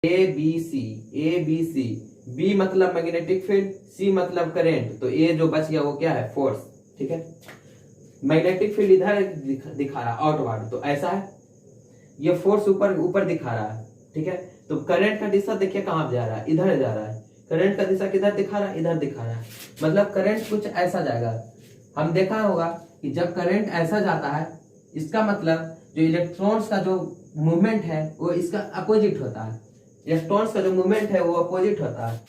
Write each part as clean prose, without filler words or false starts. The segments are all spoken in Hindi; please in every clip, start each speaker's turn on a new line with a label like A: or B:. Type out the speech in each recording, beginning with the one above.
A: ए बी सी। बी मतलब मैग्नेटिक फील्ड, सी मतलब करंट, तो ए जो बच गया वो क्या है, फोर्स। ठीक है, मैग्नेटिक फील्ड इधर दिखा रहा है आउटवर्ड, तो ऐसा है, ये फोर्स ऊपर ऊपर दिखा रहा है। ठीक है, तो करंट का दिशा देखिए कहाँ जा रहा है, इधर जा रहा है। करंट का दिशा किधर दिखा रहा है, इधर दिखा रहा है, मतलब करंट कुछ ऐसा जाएगा। हम देखा होगा कि जब करंट ऐसा जाता है, इसका मतलब जो इलेक्ट्रॉन्स का जो मूवमेंट है वो इसका अपोजिट होता है। इलेक्ट्रॉन्स का जो मूवमेंट है वो अपोजिट होता है।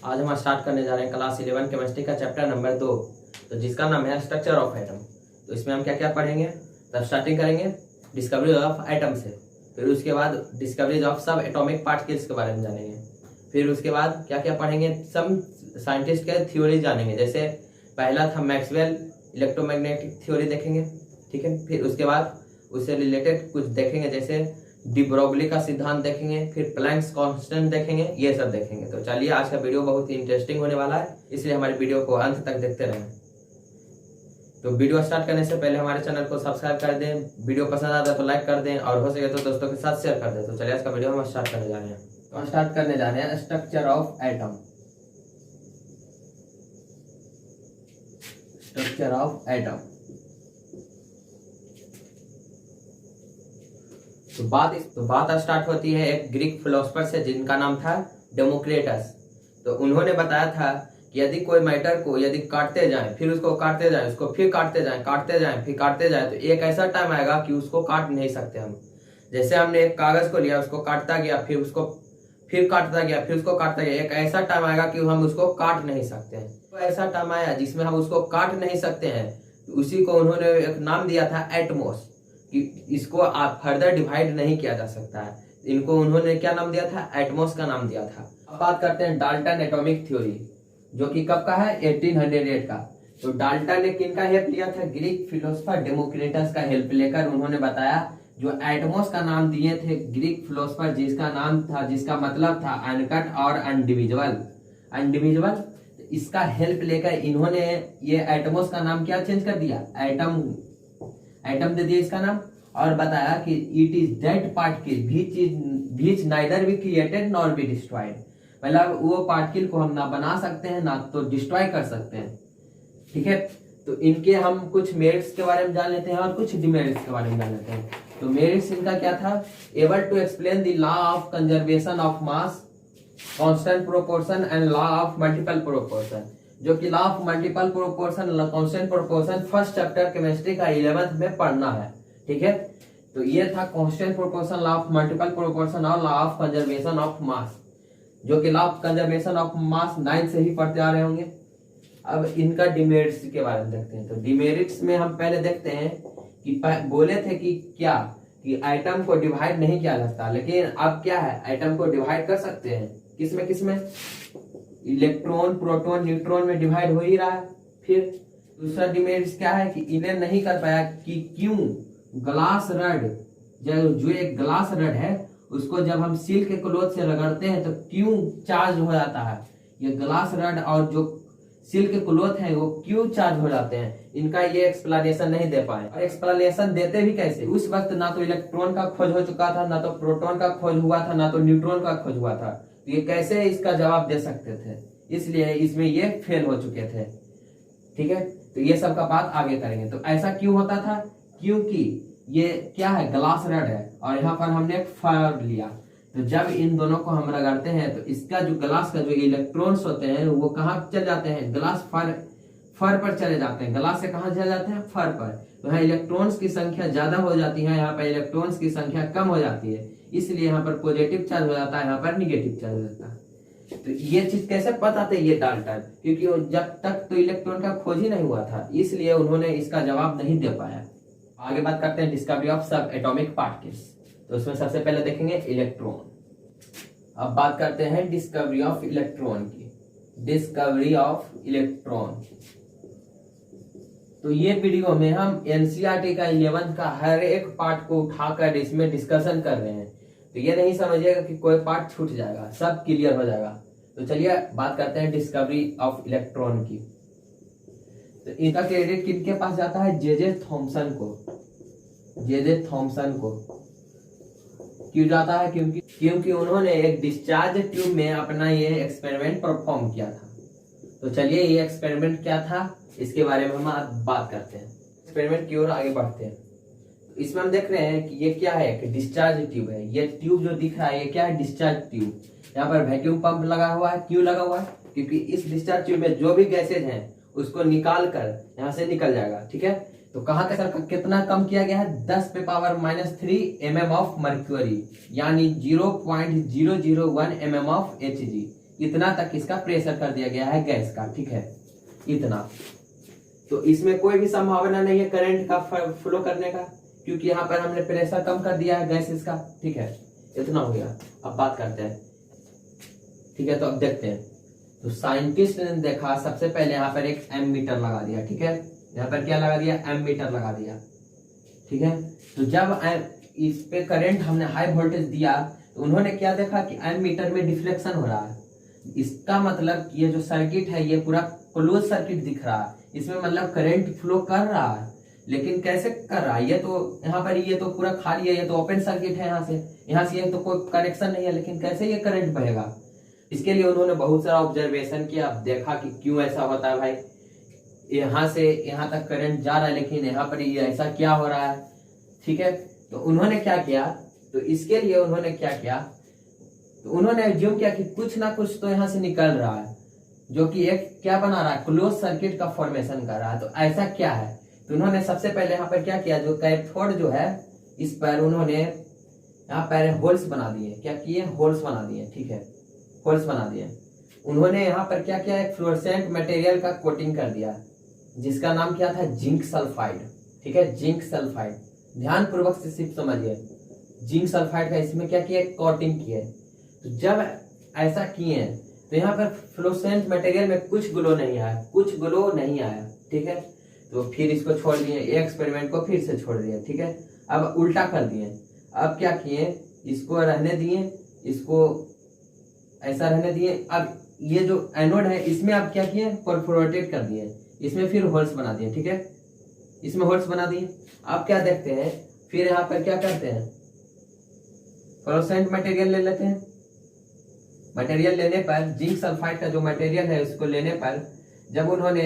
A: आज हम स्टार्ट करने जा रहे हैं क्लास 11 केमिस्ट्री का चैप्टर नंबर 2, तो जिसका नाम है स्ट्रक्चर ऑफ एटम। तो इसमें हम क्या क्या पढ़ेंगे, तब स्टार्टिंग करेंगे डिस्कवरी ऑफ एटम से, फिर उसके बाद डिस्कवरीज ऑफ सब एटॉमिक पार्टिकल्स के बारे में जानेंगे, फिर उसके बाद क्या क्या पढ़ेंगे, सब साइंटिस्ट के थ्योरी जानेंगे। जैसे पहला था मैक्सवेल इलेक्ट्रोमैग्नेटिक थ्योरी देखेंगे। ठीक है, फिर उसके बाद उससे रिलेटेड कुछ देखेंगे, जैसे डी ब्रोगली का सिद्धांत देखेंगे, फिर प्लैंक्स कांस्टेंट देखेंगे, ये सब देखेंगे। तो चलिए, आज का वीडियो बहुत ही इंटरेस्टिंग होने वाला है, इसलिए हमारे वीडियो को अंत तक देखते रहें। तो वीडियो स्टार्ट करने से पहले हमारे चैनल को सब्सक्राइब कर दें, वीडियो पसंद आता है तो लाइक कर दें, और हो सके तो दोस्तों के साथ शेयर कर दें। तो चलिए, आज का वीडियो हम स्टार्ट करने जा रहे हैं। तो स्टार्ट करने जा रहे हैं structure of atom. Structure of atom. तो बात स्टार्ट होती है एक ग्रीक फिलोसफर से जिनका नाम था डेमोक्रिटस। तो उन्होंने बताया था कि यदि कोई मैटर को यदि काटते जाएं, फिर उसको काटते जाएं, उसको फिर काटते जाएं, काटते जाएं, फिर काटते जाएं, तो एक ऐसा टाइम आएगा कि उसको काट नहीं सकते हम। जैसे हमने एक कागज को लिया, उसको काटता गया, फिर उसको फिर काटता गया, फिर उसको काटता गया, एक ऐसा टाइम आएगा कि हम उसको काट नहीं सकते हैं। तो ऐसा टाइम आया जिसमें हम उसको काट नहीं सकते हैं, तो उसी को उन्होंने एक नाम दिया था एटमॉस, कि इसको आप फर्दर डिवाइड नहीं किया जा सकता है। इनको उन्होंने क्या नाम दिया था, एटमॉस का नाम दिया था। अब बात करते हैं डाल्टन एटॉमिक थ्योरी, जो कि कब का है, 1808 का। तो डाल्टन ने किनका हेल्प लिया था, ग्रीक फिलोसफर डेमोक्रिटस का हेल्प लेकर उन्होंने बताया, जो एटमॉस का नाम दिए थे ग्रीक फिलोसफर, जिसका नाम था, जिसका मतलब था अनकट और अनडिविजिबल। अनडिविजिबल, इसका हेल्प लेकर इन्होंने ये एटमॉस का नाम क्या चेंज कर दिया, एटम। एटम दे दिया इसका नाम, और बताया कि it is that particle which neither be created nor be destroyed. मतलब वो पार्टिकल को हम ना बना सकते हैं ना तो डिस्ट्रॉय कर सकते हैं। ठीक है, तो इनके हम कुछ मेरिट्स के बारे में जान लेते हैं और कुछ डिमेरिट्स के बारे में जान लेते हैं। तो मेरिट्स इनका क्या था, able to explain the law of conservation of mass, constant proportion and law of multiple proportion. जो कि law of multiple proportion, constant proportion first chapter chemistry का 11th में पढ़ना है। ठीक है, तो ये था constant proportion, law of multiple proportion और law of conservation of mass, जो कि law of conservation of mass 9 से ही पढ़ते आ रहे होंगे। अब इनका डिमेरिट्स के बारे में देखते हैं। तो डिमेरिट्स में हम पहले देखते हैं कि बोले थे कि क्या, कि एटम को डिवाइड नहीं किया जाता, लेकिन अब क्या है, एटम को डिवाइड कर सकते हैं। किसमें किसमें, इलेक्ट्रॉन, प्रोटॉन, न्यूट्रॉन में डिवाइड हो ही रहा है। फिर दूसरा डिमेरिट्स क्या है कि इन्हें नहीं कर पाया कि क्यों ग्लास रड, जो एक ग्लास रड है, उसको जब हम सिल्क के क्लॉथ से रगड़ते हैं तो क्यों चार्ज हो जाता है। ये ग्लास रड और जो सिल्क के क्लॉथ है वो क्यों चार्ज हो जाते हैं, इनका ये एक्सप्लेनेशन नहीं दे पाए। और एक्सप्लेनेशन देते भी कैसे, उस वक्त ना तो इलेक्ट्रॉन का खोज हो चुका था, ना तो प्रोटॉन का खोज हुआ था, ना तो न्यूट्रॉन का खोज हुआ था। तो ये कैसे इसका जवाब दे सकते थे, इसलिए इसमें ये फेल हो चुके थे। ठीक है, तो ये सब का बात आगे करेंगे। तो ऐसा क्यों होता था, क्योंकि ये क्या है, ग्लास रड है, और यहाँ पर हमने एक फायर लिया। तो जब इन दोनों को हम रगड़ते हैं तो इसका जो ग्लास का जो इलेक्ट्रॉन्स होते हैं वो कहाँ चले जाते हैं, ग्लास फर पर चले जाते हैं। ग्लास से कहाँ चले जाते हैं, फर पर। तो यहाँ इलेक्ट्रॉन्स की संख्या ज्यादा हो जाती है, यहाँ पर इलेक्ट्रॉन्स की संख्या कम हो जाती है, इसलिए यहाँ पर पॉजिटिव चार्ज हो जाता है, यहाँ पर निगेटिव चार्ज हो जाता है। तो ये चीज कैसे पता था, ये डाल्टन, क्योंकि जब तक तो इलेक्ट्रॉन का खोज ही नहीं हुआ था, इसलिए उन्होंने इसका जवाब नहीं दे पाया। आगे बात करते हैं डिस्कवरी ऑफ सब एटॉमिक पार्टिकल्स। तो उसमें सबसे पहले देखेंगे इलेक्ट्रॉन। अब बात करते हैं डिस्कवरी ऑफ इलेक्ट्रॉन की। डिस्कवरी ऑफ इलेक्ट्रॉन, तो ये वीडियो में हम एनसीईआरटी का 11th का हर एक पार्ट को उठाकर इसमें डिस्कशन कर रहे हैं। तो ये नहीं समझिएगा कि कोई पार्ट छूट जाएगा, सब क्लियर हो जाएगा। तो चलिए बात करते हैं डिस्कवरी ऑफ इलेक्ट्रॉन की। तो इनका क्रेडिट किनके पास जाता है, जे जे थॉमसन को। जे जे थॉमसन को। क्यों जाता है? क्योंकि उन्होंने एक डिस्चार्ज ट्यूब में अपना ये एक्सपेरिमेंट परफॉर्म किया था। तो चलिए ये एक्सपेरिमेंट क्या था इसके बारे में हम आज बात करते हैं। एक्सपेरिमेंट की ओर आगे बढ़ते हैं। इसमें हम देख रहे हैं कि ये क्या है, एक डिस्चार्ज ट्यूब है। ये ट्यूब जो दिख रहा है ये क्या है, डिस्चार्ज ट्यूब। यहाँ पर वैक्यूम पंप लगा हुआ है। क्यों लगा हुआ है? क्योंकि इस डिस्चार्ज ट्यूब में जो भी गैसेज हैं उसको निकाल कर यहाँ से निकल जाएगा। ठीक है, तो कहाँ का सर कितना कम किया गया है, 10⁻³ mm ऑफ मर्क्यूरी, यानी 0.001 mm ऑफ Hg। इतना तक इसका प्रेशर कर दिया गया है गैस का। ठीक है, इतना। तो इसमें कोई भी संभावना नहीं है करंट का फ्लो करने का, क्योंकि यहाँ पर हमने प्रेशर कम कर दिया है गैसेस का। ठीक है, इतना हो गया। अब बात करते हैं। ठीक है, तो अब देखते हैं। तो साइंटिस्ट ने देखा, सबसे पहले यहाँ पर एक एमीटर लगा दिया। ठीक है, यहाँ पर क्या लगा दिया, एमीटर लगा दिया। ठीक है, तो जब इस पे करंट हमने हाई वोल्टेज दिया तो उन्होंने क्या देखा कि एमीटर में डिफ्लेक्शन हो रहा है। इसका मतलब ये जो सर्किट है ये पूरा क्लोज सर्किट दिख रहा है, इसमें मतलब करंट फ्लो कर रहा है। लेकिन कैसे कर रहा है, ये तो यहाँ पर ये तो पूरा खाली है, ये तो ओपन सर्किट है। यहाँ से ये तो कोई कनेक्शन नहीं है, लेकिन कैसे ये करंट बहेगा? इसके लिए उन्होंने बहुत सारा ऑब्जर्वेशन किया, देखा कि क्यों ऐसा होता है भाई, यहाँ से यहाँ तक करंट जा रहा है लेकिन यहाँ पर ये ऐसा क्या हो रहा है। ठीक है, तो उन्होंने क्या किया, तो इसके लिए उन्होंने क्या किया, तो उन्होंने एज्यूम किया कि कुछ ना कुछ तो यहाँ से निकल रहा है जो कि एक क्या बना रहा है, क्लोज सर्किट का फॉर्मेशन कर रहा है। तो ऐसा क्या है, तो उन्होंने सबसे पहले यहाँ पर क्या किया, जो कैथोड जो है इस पर उन्होंने यहाँ पर होल्स बना दिए। क्या किए, होल्स बना दिए। ठीक है, होल्स बना दिए। उन्होंने यहाँ पर क्या किया, एक फ्लोरेसेंट मटेरियल का कोटिंग कर दिया जिसका नाम क्या था, जिंक सल्फाइड। ठीक है, जिंक सल्फाइड, ध्यान पूर्वक से सिर्फ समझिए। जिंक सल्फाइड का इसमें क्या किया, कोटिंग किए। तो जब ऐसा किए तो यहाँ पर फ्लोरेसेंट मटेरियल में कुछ ग्लो नहीं आया, कुछ ग्लो नहीं आया। ठीक है, तो फिर इसको छोड़ दिए, एक्सपेरिमेंट को फिर से छोड़ दिए। ठीक है, अब उल्टा कर दिए। अब क्या किए, इसको रहने दिए, इसको ऐसा रहने दिए। अब ये जो एनोड है इसमें अब क्या किए, परफोरेटेड कर दिए, इसमें फिर होल्स बना दिए। ठीक है, इसमें होल्स बना दिए। अब क्या देखते हैं, फिर यहाँ पर क्या करते हैं, फ्लोरेसेंट मटेरियल ले लेते हैं। मटेरियल लेने पर, जिंक सल्फाइड का जो मटेरियल है उसको लेने पर, जब उन्होंने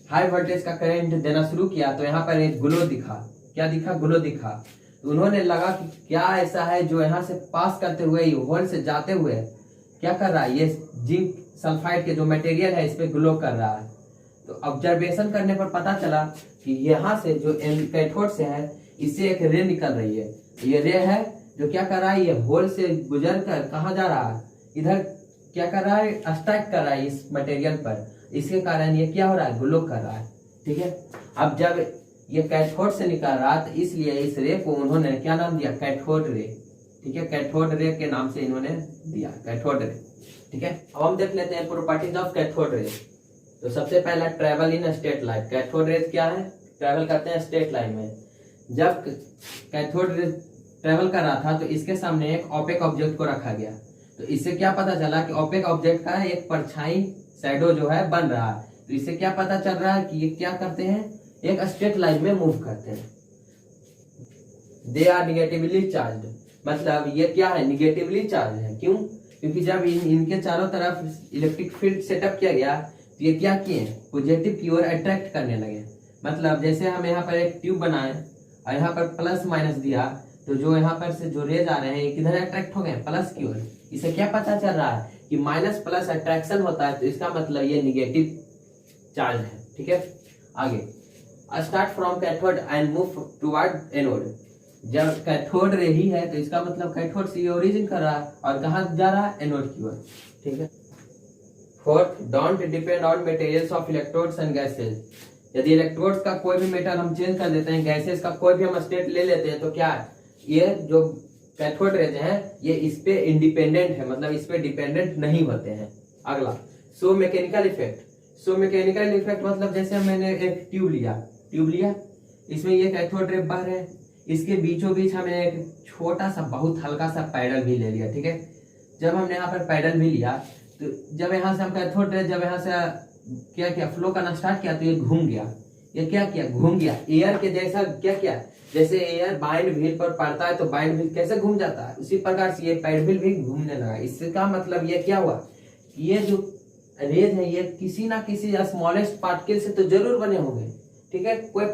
A: हाई वोल्टेज का करंट देना शुरू किया तो यहाँ पर एक ग्लो दिखा। क्या दिखा, ग्लो दिखा। तो उन्होंने लगा कि क्या ऐसा है जो यहाँ से पास करते हुए, होल से जाते हुए क्या कर रहा है, ये जिंक सल्फाइड के जो मटेरियल है इस पे ग्लो कर रहा है। तो ऑब्जर्वेशन करने पर पता चला कि यहाँ से जो कैथोड से है इससे एक रे निकल रही है। ये रे है जो क्या कर रहा है, ये होल से गुजर कर कहाँ जा रहा है, इधर क्या कर रहा है, स्ट्राइक कर रहा है इस मटेरियल पर। इसके कारण ये क्या हो रहा है, ग्लो कर रहा है। ठीक है, अब जब ये कैथोड से निकल रहा तो इसलिए इस रे को उन्होंने क्या नाम दिया, कैथोड रे। ठीक है, कैथोड रे के नाम से इन्होंने दिया, कैथोड रे। ठीक है, अब हम देख लेते हैं प्रॉपर्टीज ऑफ कैथोड रे। तो सबसे पहला, travel in straight line. Cathode ray क्या है, ट्रेवल करते हैं स्ट्रेट लाइन में। जब कैथोड रे ट्रेवल कर रहा था तो इसके सामने एक ओपेक ऑब्जेक्ट को रखा गया। तो इससे क्या पता चला कि ओपेक ऑब्जेक्ट का एक परछाई, शैडो जो है बन रहा है। तो इससे क्या पता चल रहा है कि ये क्या करते हैं, एक स्ट्रेट लाइन में मूव करते हैं। दे आर निगेटिवली चार्ज, मतलब ये क्या है, निगेटिवली चार्ज है। क्यों, क्योंकि जब इनके चारों तरफ इलेक्ट्रिक फील्ड सेटअप किया गया तो ये क्या किए, पॉजिटिव की ओर अट्रैक्ट करने लगे। मतलब जैसे हम यहाँ पर एक ट्यूब बनाए और यहाँ पर प्लस माइनस दिया, तो जो यहाँ पर से जो रेज आ रहे हैं ये किधर अट्रैक्ट हो गए, प्लस की ओर। इससे क्या पता चल रहा है कि माइनस प्लस अट्रैक्शन होता है, तो इसका मतलब ये निगेटिव चार्ज है। ठीक है, आगे, start from cathode and move toward anode. जब कैथोड रे ही है तो इसका मतलब कैथोड से ओरिजिन कर रहा है और कहाँ जा रहा है, एनोड की ओर। ठीक है, fourth, don't depend on materials of electrodes and gases. यदि इलेक्ट्रोड्स का कोई भी मेटल हम चेंज कर देते हैं, गैसेज का कोई भी हम स्टेट ले लेते हैं, तो क्या ये जो कैथोड रेज हैं ये इस पे इंडिपेंडेंट है, मतलब इस पे डिपेंडेंट नहीं होते हैं। अगला, so mechanical effect. So mechanical effect मतलब जैसे मैंने एक ट्यूब लिया, इसमें ये कैथोड रे बह रहे हैं, इसके बीचों बीच हमने एक छोटा सा बहुत हल्का सा पैडल भी ले लिया। ठीक है, जब हमने यहाँ पर पैडल भी लिया तो जब यहाँ से हम कैथोड रे जब यहाँ से क्या फ्लो करना स्टार्ट किया तो ये घूम गया। ये क्या किया, घूम गया, एयर के जैसा क्या किया, जैसे एयर बाइंड व्हील पर पड़ता है तो बाइंड व्हील कैसे घूम जाता है, उसी प्रकार से ये पैड व्हील भी घूमने लगा। इसका मतलब ये क्या हुआ कि ये जो रेज है ये किसी ना किसी स्मॉलेस्ट पार्टिकल से तो जरूर बने होंगे, ठीक है। कोई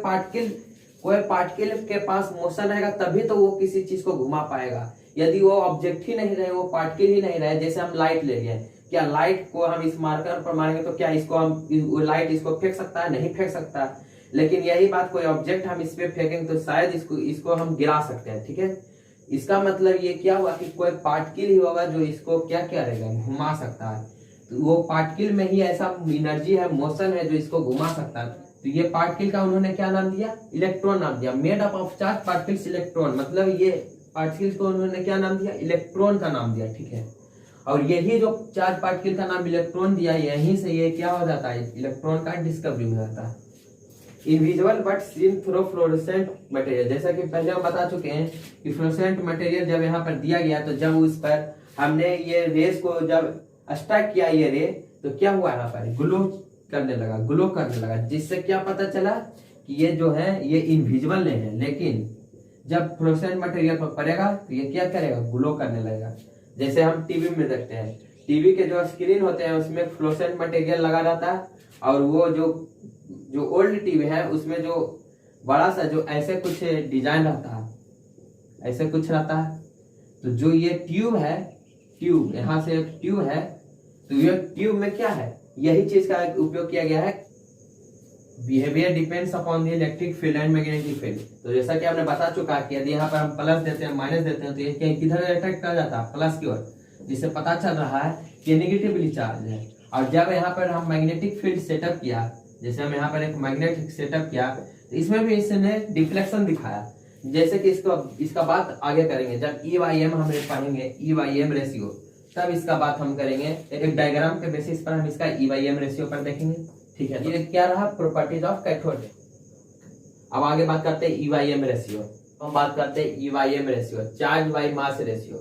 A: पार्टिकल के पास मोशन रहेगा तभी तो वो किसी चीज को घुमा पाएगा। यदि वो ऑब्जेक्ट ही नहीं रहे, वो पार्टिकल ही नहीं रहे, जैसे हम लाइट ले लिए, क्या लाइट को हम इस मार्कर पर मारेंगे तो क्या इसको हम लाइट इसको फेंक सकता है? नहीं फेंक सकता। लेकिन यही बात कोई ऑब्जेक्ट हम इस पे फेंकेंगे तो शायद इसको हम गिरा सकते हैं, ठीक है। इसका मतलब ये क्या हुआ कि कोई पार्टिकल ही होगा जो इसको क्या करेगा, घुमा सकता है। तो वो पार्टिकल में ही ऐसा एनर्जी है, मोशन है जो इसको घुमा सकता है। तो ये पार्टिकल का उन्होंने क्या नाम दिया? इलेक्ट्रॉन नाम दिया। Made up of charge particles electron, मतलब ये पार्टिकल्स को उन्होंने क्या नाम दिया? इलेक्ट्रॉन का नाम दिया, ठीक है। और यही जो चार्ज पार्टिकल का नाम इलेक्ट्रॉन दिया, यहीं से ये क्या हो जाता है, इलेक्ट्रॉन का डिस्कवरी हो जाता है। Invisible but seen through fluorescent material, जैसा कि पहले हम बता चुके हैं कि फ्लोरोसेंट मटेरियल जब यहाँ पर दिया गया तो जब उस पर हमने ये रेस को जब स्ट्राइक किया ये रे, तो क्या हुआ, यहाँ पर ग्लो करने लगा, जिससे क्या पता चला कि ये जो है ये इनविजिबल नहीं है, लेकिन जब फ्लोरोसेंट मटेरियल पर पड़ेगा तो ये क्या करेगा, ग्लो करने लगेगा। जैसे हम टीवी में देखते हैं, टीवी के जो स्क्रीन होते हैं उसमें फ्लोरोसेंट मटेरियल लगा रहता है, और वो जो ओल्ड टीवी है उसमें जो बड़ा सा जो ऐसे कुछ डिजाइन रहता है, ऐसे कुछ रहता है। तो जो ये ट्यूब है, ट्यूब यहाँ से एक ट्यूब है, तो ये ट्यूब में क्या है, यही चीज का उपयोग किया गया है। Behaviour depends upon the electric field and magnetic field. तो जैसा कि हमने बता चुका कि यदि यहाँ पर हम प्लस देते हैं माइनस देते हैं तो ये किधर अट्रैक्ट कर जाता है, प्लस की ओर, जिससे पता चल रहा है कि नेगेटिवली चार्ज है। और जब यहाँ पर हम मैग्नेटिक फील्ड सेटअप किया, जैसे हम यहाँ पर एक मैग्नेट सेटअप किया, तो इसमें भी इसने डिफ्लेक्शन दिखाया। जैसे कि इसका बात आगे करेंगे जब E/M हम पढ़ेंगे, E/M रेशियो, तब इसका बात हम करेंगे। एक डायग्राम के बेसिस पर हम इसका E/M रेशियो पर देखेंगे, ठीक है। ये क्या रहा, प्रॉपर्टीज ऑफ कैथोड। अब आगे बात करते हैं E/M रेशियो। हम बात करते हैं E/M ratio, charge by mass ratio.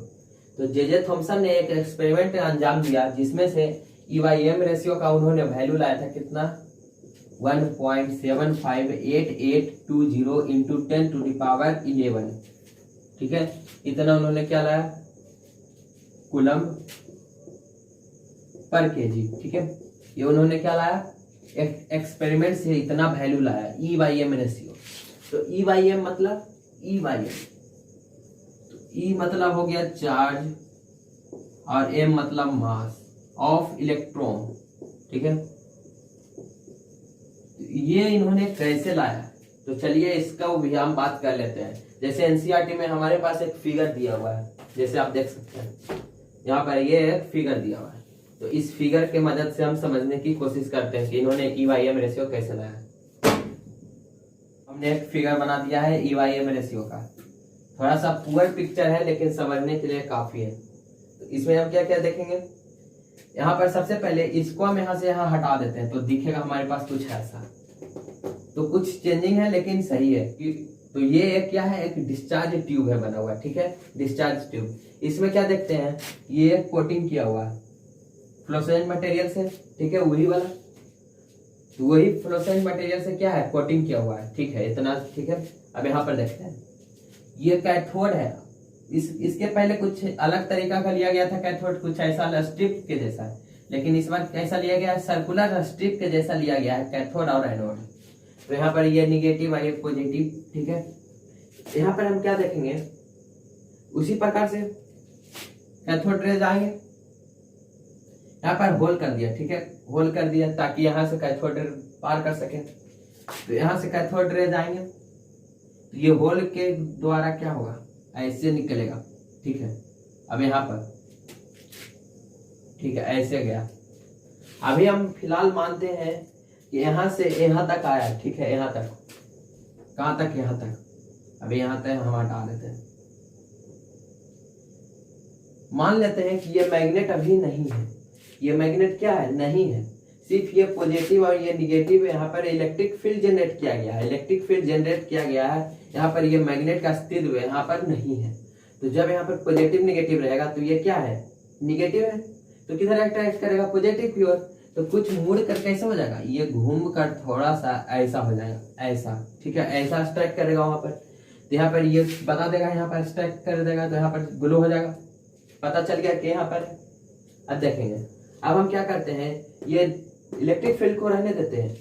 A: तो जे थॉमसन ने एक एक्सपेरिमेंट अंजाम दिया जिसमें से E/M रेशियो का उन्होंने वैल्यू लाया था कितना, 1.758820 इंटू 10⁻11, ठीक है। इतना उन्होंने क्या लाया, कूलम्ब पर केजी, ठीक है। ये उन्होंने क्या लाया, एक्सपेरिमेंट से इतना वैल्यू लाया, E/M रेशियो। तो E/M मतलब E/M, तो E मतलब हो गया चार्ज और M मतलब मास ऑफ इलेक्ट्रॉन, ठीक है। ये इन्होंने कैसे लाया, तो चलिए इसका भी हम बात कर लेते हैं। जैसे एनसीईआरटी में हमारे पास एक फिगर दिया हुआ है, जैसे आप देख सकते हैं यहाँ पर ये एक फिगर दिया हुआ है। तो इस फिगर के मदद से हम समझने की कोशिश करते हैं कि इन्होंने E/M रेशियो कैसे लाया। हमने एक फिगर बना दिया है E/M रेशियो का, थोड़ा सा पुअर पिक्चर है लेकिन समझने के लिए काफी है। तो इसमें हम क्या क्या देखेंगे, यहाँ पर सबसे पहले इसको हम यहाँ से यहाँ हटा देते हैं तो दिखेगा हमारे पास कुछ ऐसा। तो कुछ चेंजिंग है लेकिन सही है कि, तो ये एक क्या है, एक डिस्चार्ज ट्यूब है बना हुआ, ठीक है, डिस्चार्ज ट्यूब। इसमें क्या देखते हैं, ये कोटिंग किया हुआ है फ्लोरोसेंट मटेरियल से, ठीक है, वही वाला, तो वही फ्लोरोसेंट मटेरियल से क्या है, कोटिंग किया हुआ है, ठीक है, इतना, ठीक है। अब यहाँ पर देखते हैं, ये कैथोड है। इसके पहले कुछ अलग तरीका का लिया गया था कैथोड, कुछ ऐसा स्ट्रिप के जैसा, लेकिन इस बार कैसा लिया गया है, सर्कुलर स्ट्रिप के जैसा लिया गया है कैथोड और एनोड। तो यहाँ पर ये निगेटिव और ये पॉजिटिव, ठीक है। यहाँ पर हम क्या देखेंगे, उसी प्रकार से कैथोड रेज आएंगे, यहाँ पर होल कर दिया, ठीक है, होल कर दिया ताकि यहाँ से कैथोड पार कर सके। तो यहाँ से कैथोड रेज आएंगे, तो ये होल के द्वारा क्या होगा, ऐसे निकलेगा, ठीक है। अब यहाँ पर, ठीक है, ऐसे गया। अभी हम फिलहाल मानते हैं कि यहाँ से यहाँ तक आया, ठीक है, यहाँ तक, कहाँ तक, यहाँ तक। अभी यहाँ तक हम हटा देते हैं, मान लेते हैं कि ये मैग्नेट अभी नहीं है, ये मैग्नेट क्या है, नहीं है, सिर्फ ये पॉजिटिव और ये निगेटिव। यहाँ पर इलेक्ट्रिक फील्ड जनरेट किया गया है, इलेक्ट्रिक फील्ड जनरेट किया गया है, यहाँ पर ये मैग्नेट का अस्तित्व यहाँ पर नहीं है। तो जब यहाँ पर पॉजिटिव निगेटिव रहेगा तो ये क्या है, निगेटिव है, तो किधर अट्रैक्ट करेगा, पॉजिटिव की ओर। तो कुछ मुड़ कर कैसे हो जाएगा, ये घूम कर थोड़ा सा ऐसा हो जाएगा, ऐसा, ठीक है, ऐसा अट्रैक्ट करेगा वहां पर। तो तो यहाँ पर ये बता देगा, यहाँ पर स्ट्राइक कर देगा तो यहाँ पर ग्लो हो जाएगा, पता चल गया कि यहाँ पर। अब देखेंगे, अब हम क्या करते हैं, ये इलेक्ट्रिक फील्ड को रहने देते हैं,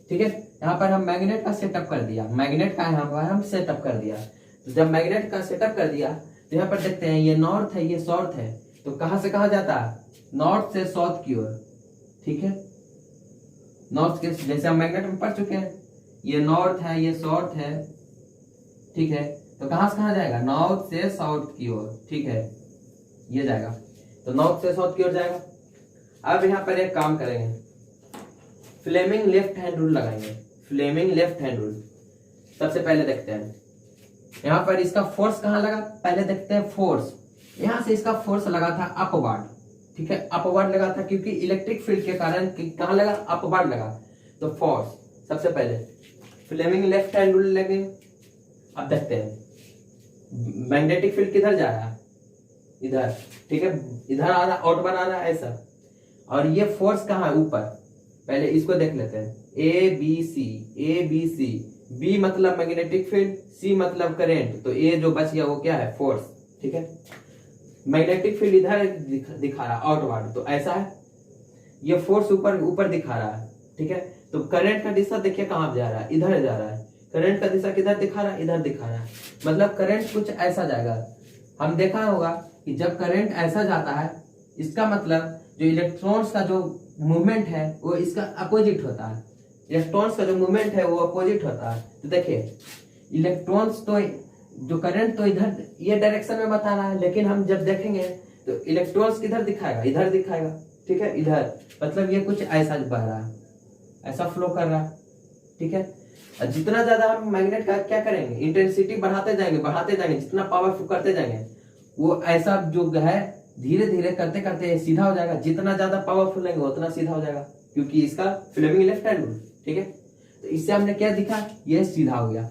A: ठीक है। यहाँ पर हम मैग्नेट का सेटअप कर दिया, मैग्नेट का यहाँ पर हम सेटअप कर दिया। तो जब मैग्नेट का सेटअप कर दिया तो यहाँ पर देखते हैं ये नॉर्थ है, ये साउथ है, तो कहां से कहां जाता है, नॉर्थ से साउथ की ओर, ठीक है। नॉर्थ के जैसे हम मैग्नेट में पढ़ चुके हैं, ये नॉर्थ है, ये साउथ है, ठीक है। तो कहां से कहां जाएगा, नॉर्थ से साउथ की ओर, ठीक है, ये जाएगा, तो नॉर्थ से साउथ की ओर जाएगा। अब यहाँ पर एक काम करेंगे, फ्लेमिंग लेफ्ट हैंड रूल लगाएंगे, फ्लेमिंग लेफ्ट हैंड रूल। सबसे पहले देखते हैं यहाँ पर इसका फोर्स कहाँ लगा, पहले देखते हैं फोर्स। यहां से इसका फोर्स लगा था अपवर्ड, ठीक है, अपवर्ड लगा था, क्योंकि इलेक्ट्रिक फील्ड के कारण कहां लगा, अपवर्ड लगा। तो फोर्स सबसे पहले फ्लेमिंग लेफ्ट हैंड रूल लगेंगे। अब देखते हैं मैग्नेटिक फील्ड किधर जा रहा है, इधर, ठीक है, इधर आ रहा, आउटवर्ड आ रहा है ऐसा, और ये फोर्स कहाँ है, ऊपर। पहले इसको देख लेते हैं, a b c, a b c, b मतलब मैग्नेटिक फील्ड, सी मतलब करंट, तो ए जो बच गया वो क्या है, फोर्स, ठीक है। मैग्नेटिक फील्ड इधर दिखा रहा है आउटवर्ड, तो ऐसा है, ये फोर्स ऊपर ऊपर दिखा रहा है, ठीक है। तो करंट का दिशा देखिए कहां जा रहा है, इधर जा रहा है, करंट का दिशा किधर दिखा रहा है, इधर दिखा रहा है, मतलब करंट कुछ ऐसा जाएगा। हम देखा होगा कि जब करंट ऐसा जाता है, इसका मतलब जो इलेक्ट्रॉन्स का जो मूवमेंट है वो इसका अपोजिट होता है, इलेक्ट्रॉन्स का जो मूवमेंट है वो अपोजिट होता है। तो देखिए इलेक्ट्रॉन्स तो जो करंट तो इधर ये डायरेक्शन में बता रहा है, लेकिन हम जब देखेंगे तो इलेक्ट्रॉन्स किधर दिखाएगा, इधर दिखाएगा, ठीक है, इधर, मतलब ये कुछ ऐसा बह रहा है, ऐसा फ्लो कर रहा है, ठीक है। जितना ज्यादा हम मैग्नेट का क्या करेंगे, इंटेंसिटी बढ़ाते जाएंगे, जितना पावरफुल करते जाएंगे, वो ऐसा जो है धीरे धीरे करते करते सीधा हो जाएगा। जितना ज्यादा पावरफुल लेंगे उतना सीधा हो जाएगा, क्योंकि इसका फ्लेमिंग लेफ्ट हैंड रूल, ठीक है। तो इससे हमने क्या दिखा, ये सीधा हो गया।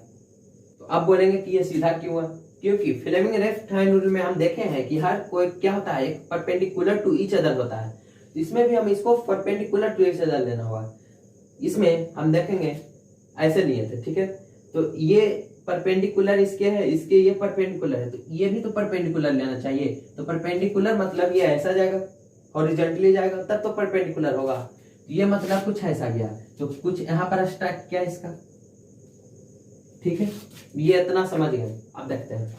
A: तो अब बोलेंगे कि ये सीधा क्यों हुआ, क्योंकि फ्लेमिंग लेफ्ट हैंड रूल में हम देखे हैं कि हर कोई क्या होता है, एक परपेंडिकुलर टू ईच अदर होता है। तो इसमें भी हम इसको परपेंडिकुलर टू ईच अदर लेना होगा। इसमें हम देखेंगे ऐसे लिए थे, ठीक है। तो ये परपेंडिकुलर इसके है, इसके ये परपेंडिकुलर है, तो ये भी तो परपेंडिकुलर लेना चाहिए। तो परपेंडिकुलर मतलब ये ऐसा जाएगा, हॉरिजॉन्टली जाएगा, तब तो परपेंडिकुलर होगा। तो ये मतलब कुछ ऐसा गया, तो कुछ यहाँ पर स्ट्राइक किया इसका, ठीक है, ये इतना समझ गए। अब देखते हैं,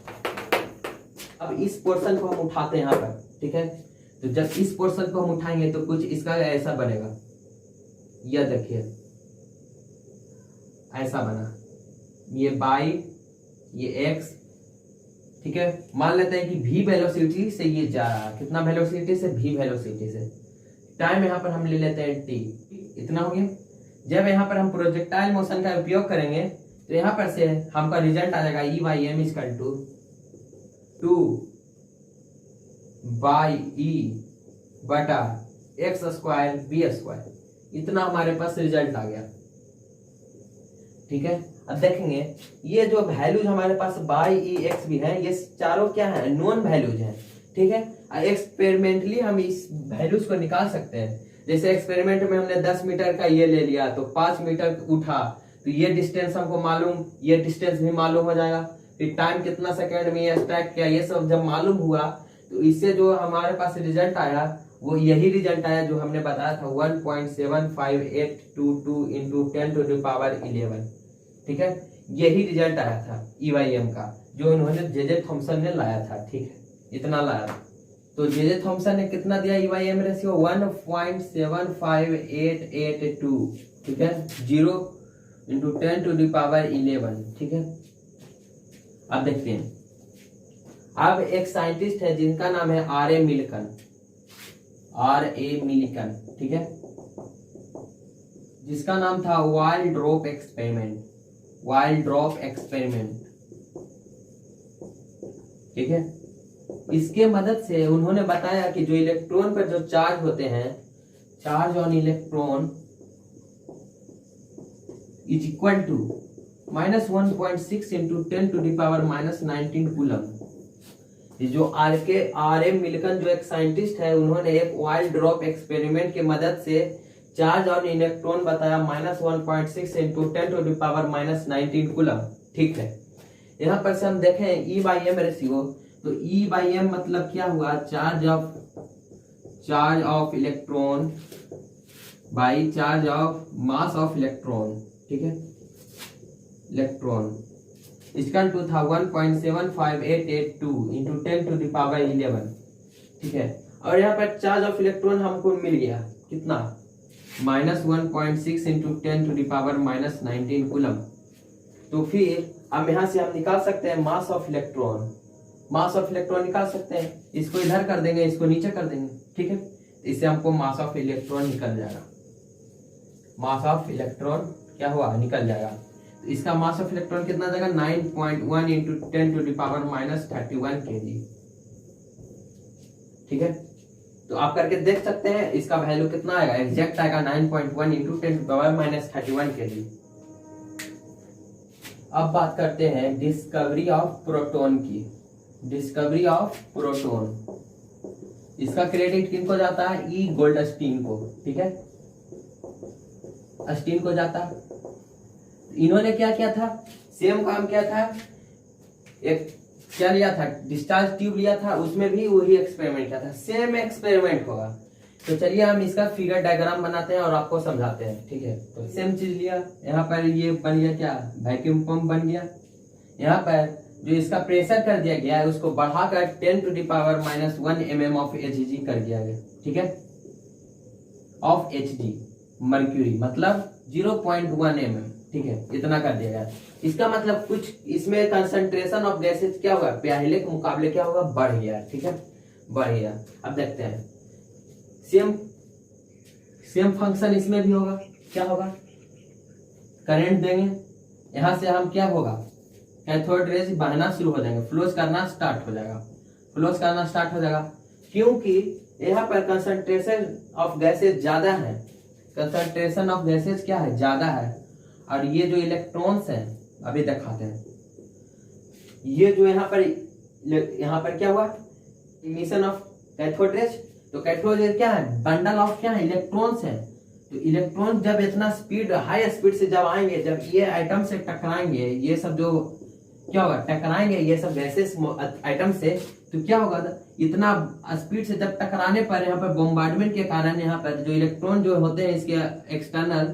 A: अब इस पोर्शन को हम उठाते हैं यहाँ पर, ठीक है। तो जब इस पोर्शन को हम उठाएंगे तो कुछ इसका ऐसा बनेगा, यह देखिए ऐसा बना, ये बाई, ये एक्स, ठीक है। मान लेते हैं कि v वेलोसिटी से ये जा रहा है, कितना वेलोसिटी से, v वेलोसिटी से। टाइम यहाँ पर हम ले लेते हैं t, इतना हो गया। जब यहाँ पर हम प्रोजेक्टाइल मोशन का उपयोग करेंगे तो यहाँ पर से हमका रिजल्ट आ जाएगा E by M equal to 2 by E बटा एक्स स्क्वायर बी स्क्वायर, इतना हमारे पास रिजल्ट आ गया, ठीक है। अब देखेंगे ये जो वैल्यूज हमारे पास बाई ई एक्स भी है, ये चारों क्या है, नॉन वैल्यूज हैं, ठीक है। एक्सपेरिमेंटली हम इस वैल्यूज को निकाल सकते हैं। जैसे एक्सपेरिमेंट में हमने 10 मीटर का ये ले लिया तो 5 मीटर उठा, तो ये डिस्टेंस हमको मालूम, ये डिस्टेंस भी मालूम हो जाएगा। फिर टाइम कितना सेकेंड में ये स्ट्राइक किया, ये सब जब मालूम हुआ तो इससे जो हमारे पास रिजल्ट आया वो यही रिजल्ट आया जो हमने बताया था, 1.75822 इंटू 10⁻11, ठीक है। यही रिजल्ट आया था EYM का, जो उन्होंने जे थॉमसन ने लाया था, ठीक है, इतना लाया था। तो जे थॉमसन ने कितना दिया EYM रेशियो, 1.75882, ठीक है, 0 इंटू 10⁻11, ठीक है। अब देखते हैं, अब एक साइंटिस्ट है जिनका नाम है R.A. मिल्कन, ठीक है, जिसका नाम था वाइल्ड ड्रॉप एक्सपेरिमेंट, ठीक है। इसके मदद से उन्होंने बताया कि जो इलेक्ट्रॉन पर जो चार्ज होते हैं, charge on electron is equal to -1.6 into 10⁻⁻19 coulomb. जो R.M. मिल्कन जो एक साइंटिस्ट है, उन्होंने एक वाइल्ड ड्रॉप एक्सपेरिमेंट की मदद से चार्ज ऑन इलेक्ट्रॉन बताया -1.6 इंटू 10⁻⁻19 कूलम, ठीक है। यहाँ पर से हम देखें E/m रेशियो, तो E/m मतलब क्या हुआ, charge of electron by charge of mass of electron, ठीक है, इलेक्ट्रॉन इसका 2 था 1.75882 इंटू 10⁻11, ठीक है। और यहाँ पर चार्ज ऑफ इलेक्ट्रॉन हमको मिल गया कितना, -1.6 इंटू 10⁻19 कूलम। तो फिर अब यहाँ से हम निकाल सकते हैं mass of electron, mass of electron निकाल सकते हैं, इसको इधर कर देंगे, इसको नीचे कर देंगे, ठीक है। इससे हमको मास ऑफ इलेक्ट्रॉन निकल जाएगा, मास ऑफ इलेक्ट्रॉन क्या हुआ, निकल जाएगा। तो इसका मास ऑफ इलेक्ट्रॉन कितना जाएगा, 9.1 इंटू 10⁻31 kg, ठीक है। तो आप करके देख सकते हैं इसका वैल्यू कितना आएगा, एग्जैक्ट आएगा 9.1 इंटू 10⁻31 kg। अब बात करते हैं डिस्कवरी ऑफ प्रोटॉन की, डिस्कवरी ऑफ प्रोटॉन, इसका क्रेडिट किनको जाता है, ई गोल्डस्टीन को, ठीक है, अस्टीन को जाता। इन्होंने क्या किया था, सेम काम किया था, एक क्या लिया था, डिस्चार्ज ट्यूब लिया था, उसमें भी वही एक्सपेरिमेंट किया था, सेम एक्सपेरिमेंट होगा। तो चलिए हम इसका फिगर डायग्राम बनाते हैं और आपको समझाते हैं, ठीक है। तो सेम चीज लिया, यहाँ पर ये बन गया क्या, वैक्यूम पंप बन गया। यहाँ पर जो इसका प्रेशर कर दिया गया है उसको बढ़ाकर 10⁻⁻1 mm ऑफ Hg कर दिया गया, ठीक है, ऑफ Hg मर्क्यूरी, मतलब 0.1 mm, ठीक है, इतना कर दिया गया। इसका मतलब कुछ इसमें कंसंट्रेशन ऑफ गैसेज क्या होगा, पहले के मुकाबले क्या होगा, बढ़ गया, ठीक है, बढ़ गया। अब देखते हैं सेम फंक्शन इसमें भी होगा, क्या होगा, करंट देंगे, यहां से हम क्या होगा, कैथोड रेज बहना शुरू हो जाएंगे, फ्लोज करना स्टार्ट हो जाएगा, फ्लोज करना स्टार्ट हो जाएगा, क्योंकि यहाँ पर कंसंट्रेशन ऑफ गैसेज ज्यादा है, कंसंट्रेशन ऑफ गैसेज क्या है, ज्यादा है। और ये जो इलेक्ट्रॉन्स हैं, अभी दिखाते हैं, ये जो यहाँ पर क्या हुआ, इमिशन ऑफ कैथोड रेज। तो कैथोड रेज क्या है, बंडल ऑफ क्या है, इलेक्ट्रॉन्स है। तो इलेक्ट्रॉन जब इतना स्पीड, हाई स्पीड से जब आएंगे, जब ये आइटम से टकराएंगे, ये सब जो क्या होगा, टकराएंगे ये सब गैसेस आइटम से, तो क्या होगा, इतना स्पीड से जब टकराने पर यहाँ पर बोम्बार्डमेंट के कारण यहाँ पर जो इलेक्ट्रॉन जो होते हैं इसके एक्सटर्नल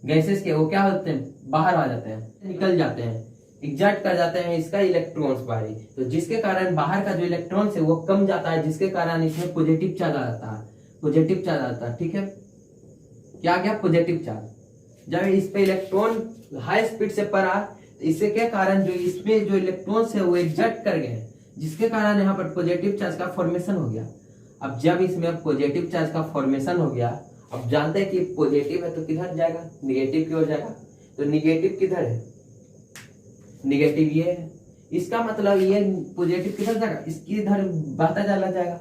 A: गैसेस के, वो क्या होते हैं, बाहर आ जाते हैं, निकल जाते हैं, एग्जर्ट कर जाते हैं इसका इलेक्ट्रॉन्स बाहरी। तो जिसके कारण बाहर का जो इलेक्ट्रॉन्स है वो कम जाता है, जिसके कारण इसमें पॉजिटिव चार्ज आ जाता है, पॉजिटिव चार्ज आता है, ठीक है। क्या गया, पॉजिटिव चार्ज। जब इस पे इलेक्ट्रॉन हाई स्पीड से पड़ा, तो इससे क्या कारण, जो इसमें जो इलेक्ट्रॉन्स है वो एग्जर्ट कर गए, जिसके कारण यहाँ पर पॉजिटिव चार्ज का फॉर्मेशन हो गया। अब जब इसमें पॉजिटिव चार्ज का फॉर्मेशन हो गया, अब जानते हैं कि पॉजिटिव है तो किधर जाएगा, निगेटिव की ओर जाएगा। तो निगेटिव किधर है, निगेटिव ये है, इसका मतलब ये पॉजिटिव किधर जाएगा, इसकी इधर बहता चला जाएगा।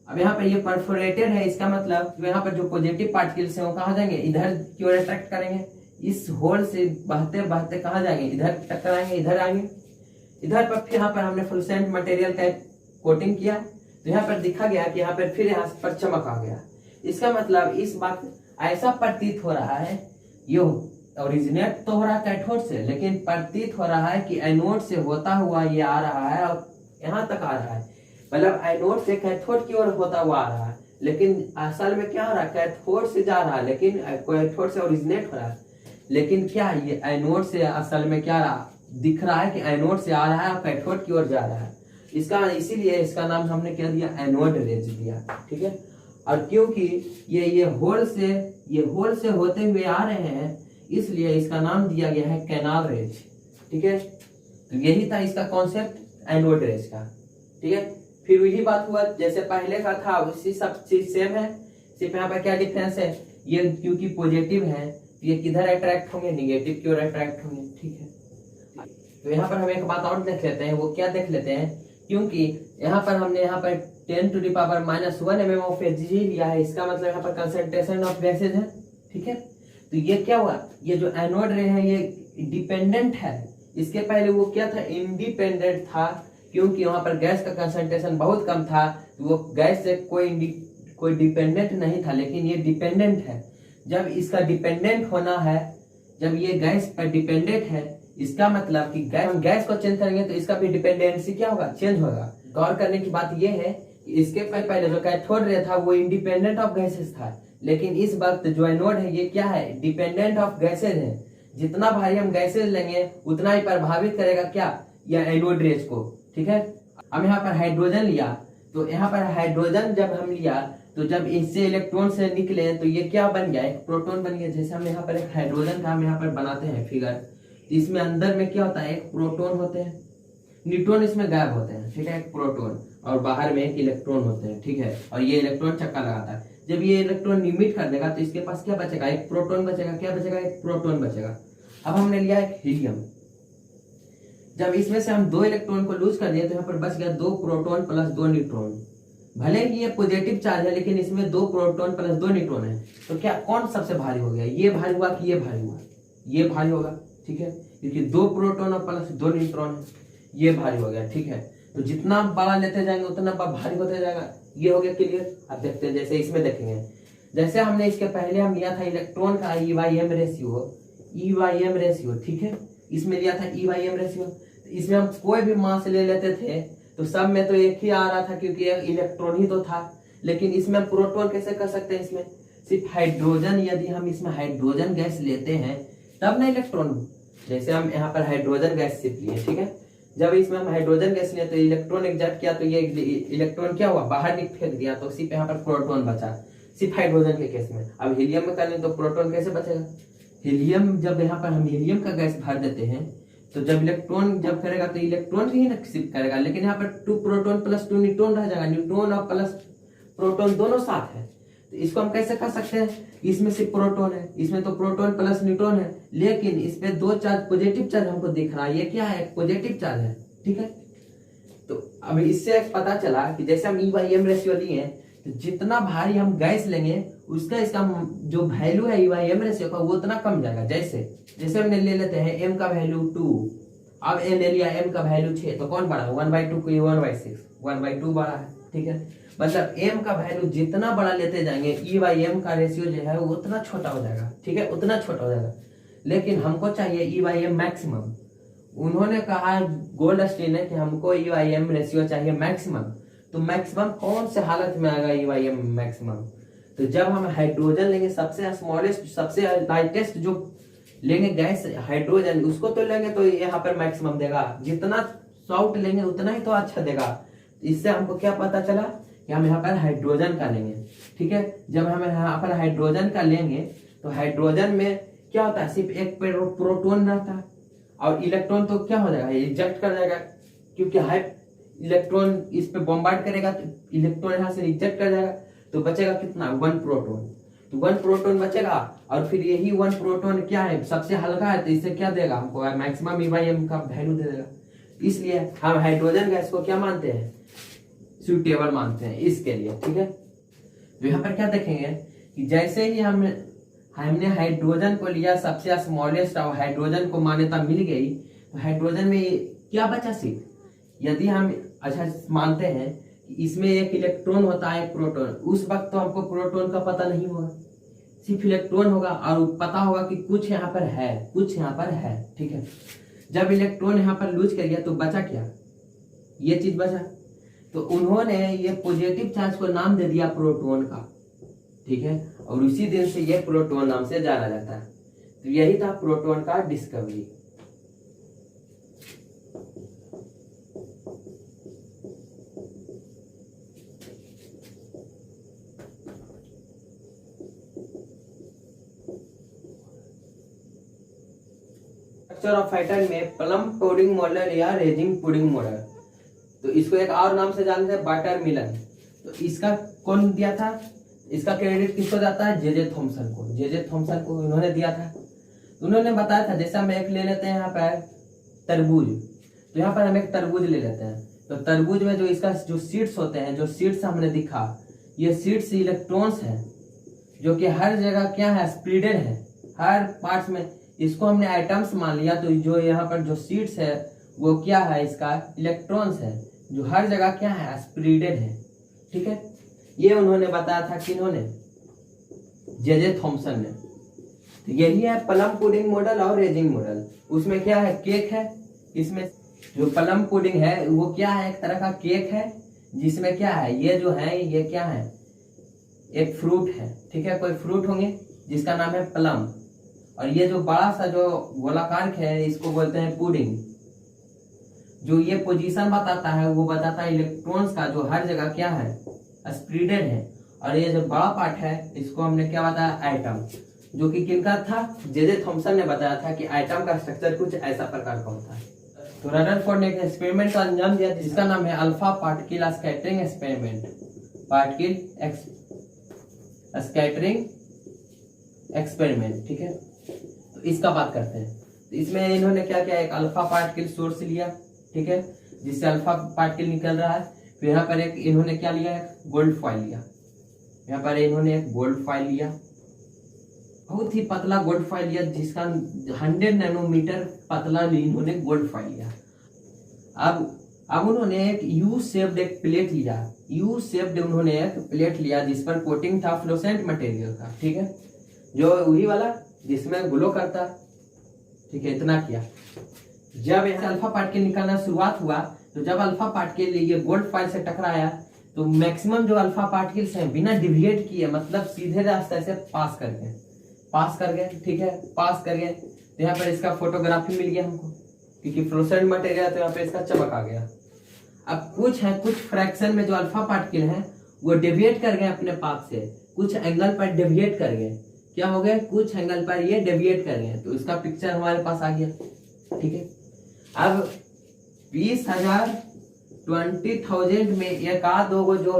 A: अब यहाँ पर ये परफोरेटेड है, इसका मतलब यहाँ पर जो पॉजिटिव पार्टिकल्स हैं वो कहाँ जाएंगे, इधर की ओर अट्रैक्ट करेंगे, इस होल से बहते बहते कहाँ जाएंगे, इधर टकराएंगे, इधर आएंगे, इधर पर। फिर यहाँ पर हमने फ्लुसेंट मटेरियल का कोटिंग किया, तो यहाँ पर दिखा गया कि यहाँ पर फिर यहाँ पर चमक आ गया। इसका मतलब इस बात ऐसा प्रतीत हो रहा है, ये ओरिजिनेट तो हो रहा है कैथोड से, लेकिन प्रतीत हो रहा है कि एनोड से होता हुआ ये आ रहा है और यहाँ तक आ रहा है, मतलब एनोड से कैथोड की ओर होता हुआ आ रहा है। लेकिन असल में क्या हो रहा है, कैथोड से जा रहा है, लेकिन कैथोड से ओरिजिनेट हो रहा है, लेकिन क्या ये एनोड से असल में क्या दिख रहा है कि एनोड से आ रहा है और कैथोड की ओर जा रहा है। इसका इसीलिए इसका नाम हमने क्या दिया, एनोड रेज दिया, ठीक है। और क्योंकि ये होल से होते हुए आ रहे हैं, इसलिए इसका नाम दिया गया है कैनाल रेज, ठीक है। तो यही था इसका कॉन्सेप्ट एनोड रेज का, ठीक है। फिर वही बात हुआ जैसे पहले का था, उसी सब चीज सेम है, सिर्फ यहाँ पर क्या डिफरेंस है, ये क्योंकि पॉजिटिव है तो ये किधर अट्रैक्ट होंगे, निगेटिव की ओर अट्रैक्ट होंगे, ठीक है। तो यहाँ पर हम एक बात और देख लेते हैं, वो क्या देख लेते हैं, क्योंकि यहाँ पर हमने यहाँ पर 10⁻⁻1 mm ऑफ Hg लिया है, इसका मतलब यहाँ पर कंसंट्रेशन ऑफ गैसेज है, ठीक है। तो ये क्या हुआ, ये जो एनोड रे है ये डिपेंडेंट है, इसके पहले वो क्या था, इंडिपेंडेंट था, क्योंकि वहां पर गैस का कंसंट्रेशन बहुत कम था, तो वो गैस से कोई डिपेंडेंट नहीं था, लेकिन ये डिपेंडेंट है। जब इसका डिपेंडेंट होना है, जब ये गैस पर डिपेंडेंट है, इसका मतलब कि गैस को चेंज करेंगे तो इसका भी डिपेंडेंसी क्या होगा, चेंज होगा। गौर करने की बात यह है कि इसके पहले जो कैथोड रे था वो इंडिपेंडेंट ऑफ गैसेस था, लेकिन इस वक्त जो एनोड है ये क्या है, डिपेंडेंट ऑफ गैसेज है। जितना भारी हम गैसेज लेंगे उतना ही प्रभावित करेगा क्या, यह एनोड रेज को। ठीक है, हम यहाँ पर हाइड्रोजन लिया, तो यहाँ पर हाइड्रोजन जब हम लिया तो जब इससे इलेक्ट्रॉन से निकले तो ये क्या बन गया, एक प्रोटॉन बन गया। जैसे हम यहाँ पर एक हाइड्रोजन का हम यहाँ पर बनाते हैं फिगर, तो इसमें अंदर में क्या होता है, एक प्रोटॉन होते हैं, न्यूट्रॉन इसमें गायब होते हैं। ठीक है, एक प्रोटॉन और बाहर में एक इलेक्ट्रॉन होते हैं। ठीक है, और ये इलेक्ट्रॉन चक्का लगाता है। जब ये इलेक्ट्रॉन निमिट कर देगा तो इसके पास क्या बचेगा, एक प्रोटॉन बचेगा। क्या बचेगा, एक प्रोटॉन बचेगा। अब हमने लिया एक हीलियम, जब इसमें से हम 2 इलेक्ट्रॉन को लूज कर दिए तो यहाँ पर बच गया 2 प्रोटॉन प्लस 2 न्यूट्रॉन। भले ही ये पॉजिटिव चार्ज है लेकिन इसमें 2 प्रोटॉन प्लस 2 न्यूट्रॉन है। तो क्या कौन सबसे भारी हो गया, ये भारी हुआ कि ये भारी हुआ, ये भारी होगा। ठीक है, क्योंकि 2 प्रोटॉन और प्लस 2 न्यूट्रॉन है, ये भारी हो गया। ठीक है, तो जितना बड़ा लेते जाएंगे उतना भारी होते जाएगा। ये हो गया क्लियर। अब देखते हैं, जैसे इसमें देखेंगे, जैसे हमने इसके पहले हम लिया था इलेक्ट्रॉन का E/M रेशियो। ठीक है, इसमें लिया था E/M रेशियो। इसमें हम कोई भी मास ले लेते थे तो सब में तो एक ही आ रहा था क्योंकि इलेक्ट्रॉन ही तो था। लेकिन इसमें हम प्रोटॉन कैसे कर सकते हैं, इसमें सिर्फ हाइड्रोजन, यदि हम इसमें हाइड्रोजन गैस लेते हैं तब ना इलेक्ट्रॉन। जैसे हम यहाँ पर हाइड्रोजन गैस सिर्फ लिए, ठीक है, जब इसमें हम हाइड्रोजन गैस लिए तो इलेक्ट्रॉन एग्जैक्ट किया तो ये इलेक्ट्रॉन क्या हुआ, बाहर फेंक दिया, तो सिर्फ यहाँ पर प्रोटॉन बचा, सिर्फ हाइड्रोजन के केस में। अब हीलियम में करें तो प्रोटॉन कैसे बचेगा, हीलियम जब यहाँ पर हम हीलियम का गैस भर देते हैं तो जब इलेक्ट्रॉन जब करेगा तो इलेक्ट्रॉन ही ना शिफ्ट करेगा, लेकिन यहाँ पर 2 प्रोटॉन प्लस 2 न्यूट्रॉन रह जाएगा। न्यूट्रॉन और प्लस प्रोटॉन दोनों साथ है, तो इसको हम कैसे कर सकते हैं, इसमें सिर्फ प्रोटॉन है, इसमें तो प्रोटॉन प्लस न्यूट्रॉन है, लेकिन इसमें 2 चार्ज पॉजिटिव चार्ज हमको दिख रहा है, ये क्या है, पॉजिटिव चार्ज है। ठीक है, तो अब इससे पता चला कि जैसे हम E/M रेशियो लिए हैं तो जितना भारी हम गैस लेंगे उसका इसका जो वैल्यू है E/M रेशियो का वो उतना कम जाएगा। जैसे हमने ले लेते हैं m का वैल्यू 2, अब n ले लिया m का वैल्यू 6, तो कौन बड़ा, 1/2 को 1/6, 1/2 बड़ा है। ठीक है, मतलब m का वैल्यू जितना बड़ा लेते जाएंगे E/M का रेशियो जो है वो उतना छोटा हो जाएगा। ठीक है, उतना छोटा हो जाएगा, लेकिन हमको चाहिए E/M मैक्सिमम। उन्होंने कहा गोल्डस्टीन ने कि हमको E/M रेशियो चाहिए मैक्सिमम, तो मैक्सिमम कौन से हालत में आएगा E/M मैक्सिमम, तो जब हम हाइड्रोजन लेंगे सबसे स्मॉलेस्ट सबसे लाइटेस्ट जो लेंगे गैस हाइड्रोजन, उसको तो लेंगे तो यहाँ पर मैक्सिमम देगा, जितना सॉफ्ट लेंगे उतना ही तो अच्छा देगा। इससे हमको क्या पता चला कि हम यहाँ पर हाइड्रोजन का लेंगे। ठीक है, जब हम यहाँ पर हाइड्रोजन का लेंगे तो हाइड्रोजन में क्या होता है, सिर्फ एक प्रोटॉन रहता है और इलेक्ट्रॉन तो क्या हो जाएगा, इजेक्ट कर जाएगा, क्योंकि हाई इलेक्ट्रॉन इस पे बॉम्बार्ड करेगा तो इलेक्ट्रॉन यहाँ से इजेक्ट कर जाएगा, तो बचेगा कितना, 1 प्रोटॉन। तो 1 प्रोटॉन बचेगा और फिर यही 1 प्रोटॉन क्या है, सबसे हल्का है, तो इससे क्या देगा हमको, मैक्सिमम E/M का वैल्यू दे देगा। इसलिए हम हाइड्रोजन गैस को क्या मानते हैं, सुटेबल मानते हैं इसके लिए। ठीक है, तो यहाँ पर क्या देखेंगे कि जैसे ही हमने हाइड्रोजन को लिया सबसे स्मॉलेस्ट और हाइड्रोजन को मान्यता मिल गई, तो हाइड्रोजन में क्या बचा, सिर्फ यदि हम अच्छा मानते हैं कि इसमें एक इलेक्ट्रॉन होता है एक प्रोटॉन, उस वक्त तो हमको प्रोटॉन का पता नहीं होगा, सिर्फ इलेक्ट्रॉन होगा और पता होगा कि कुछ यहाँ पर है, कुछ यहाँ पर है। ठीक है, जब इलेक्ट्रॉन यहाँ पर लूज कर गया तो बचा क्या, ये चीज बचा, तो उन्होंने ये पॉजिटिव चार्ज को नाम दे दिया प्रोटॉन का। ठीक है, और उसी दिन से ये प्रोटॉन नाम से जाना जाता है। तो यही था प्रोटॉन का डिस्कवरी। स्ट्रक्चर ऑफ एटम में प्लम पुडिंग मॉडल या रेजिंग पुडिंग मॉडल, तो इसको एक और नाम से जानते हैं बटर मिलन। तो इसका कौन दिया था, इसका क्रेडिट किसको जाता है, जे थॉमसन को, जे थॉमसन को उन्होंने दिया था। उन्होंने बताया था, जैसे हम एक ले लेते हैं यहाँ पर तरबूज, तो यहाँ पर हम एक तरबूज ले लेते हैं, तो तरबूज में जो इसका जो सीड्स होते हैं, जो सीड्स हमने दिखा, ये सीड्स इलेक्ट्रॉन्स हैं जो कि हर जगह क्या है, स्प्रेडेड है हर पार्ट्स में। इसको हमने एटम्स मान लिया, तो जो यहाँ पर जो सीड्स है वो क्या है, इसका इलेक्ट्रॉन्स है जो हर जगह क्या है, स्प्रेडेड है। ठीक है, ये उन्होंने बताया था, किन्होंने, जे थॉमसन ने। तो यही है प्लम पुडिंग मॉडल और रेजिंग मॉडल। उसमें क्या है, केक है। इसमें जो प्लम पुडिंग है वो क्या है, एक तरह का केक है जिसमें क्या है, ये जो है ये क्या है, एक फ्रूट है, ठीक है, कोई फ्रूट होंगे जिसका नाम है प्लम। और ये जो बड़ा सा जो गोलाकार है इसको बोलते हैं पुडिंग। जो ये पोजीशन बताता है वो बताता है इलेक्ट्रॉन्स का जो हर जगह क्या है, स्प्रेडेड है। और ये जो बड़ा पार्ट है इसको हमने क्या बताया, एटम, जो कि किनका था, जे थॉमसन ने बताया था कि एटम का स्ट्रक्चर कुछ ऐसा प्रकार का होता है। तो रदरफोर्ड ने एक एक्सपेरिमेंट का अंजाम दिया जिसका नाम है alpha particle scattering experiment, particle scattering experiment, ठीक है। तो इसका बात करते हैं। तो इसमें इन्होंने क्या किया, एक अल्फा पार्टिकल सोर्स लिया, ठीक है, जिससे अल्फा पार्टिकल निकल रहा है। फिर यहाँ पर एक इन्होंने क्या लिया, एक गोल्ड फॉइल लिया। यहाँ पर इन्होंने एक गोल्ड फॉइल लिया, बहुत ही पतला गोल्ड फॉइल लिया, जिसका 100 नैनोमीटर पतला इन्होंने गोल्ड फॉइल लिया। अब उन्होंने एक यू शेप्ड एक प्लेट लिया, यू शेप्ड उन्होंने एक प्लेट लिया जिस पर कोटिंग था फ्लोसेंट मटेरियल का, ठीक है, जो वही वाला जिसमें ग्लो करता, ठीक है। इतना किया। जब ऐसे अल्फा पार्टिकल निकलना शुरुआत हुआ तो जब अल्फा पार्टिकल ये गोल्ड फॉइल से टकराया तो मैक्सिमम जो अल्फा पार्टिकल्स हैं बिना डिविएट किए, मतलब सीधे रास्ते से पास कर गए, ठीक है, पास कर गए। तो यहाँ पर इसका फोटोग्राफी मिल गया हमको, क्योंकि फ्लोसेंट मटेरियल तो यहाँ पे इसका चमक आ गया। अब कुछ फ्रैक्शन में जो अल्फा पार्टिकल हैं वो डेविएट कर गए अपने पाथ से, कुछ एंगल पर डेविएट कर गए। क्या हो गए, कुछ एंगल पर ये डेविएट कर गए। तो इसका पिक्चर हमारे पास आ गया, ठीक है। अब 20,000 में एक आध दो जो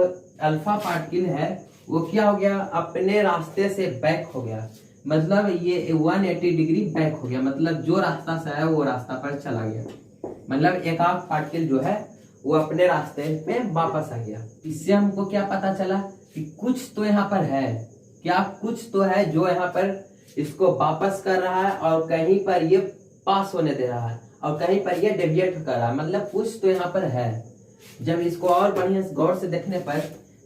A: अल्फा पार्टिकल है वो क्या हो गया, अपने रास्ते से बैक हो गया। मतलब ये 180 डिग्री बैक हो गया, मतलब जो रास्ता से आया वो रास्ता पर चला गया। मतलब एक आध पार्टिकल जो है वो अपने रास्ते पे वापस आ गया। इससे हमको क्या पता चला कि कुछ तो यहाँ पर है, क्या कुछ तो है जो यहाँ पर इसको वापस कर रहा है और कहीं पर ये पास होने दे रहा है और कहीं पर ये डेविएट कर रहा है, मतलब कुछ तो यहाँ पर है। जब इसको और बढ़िया गौर से देखने पर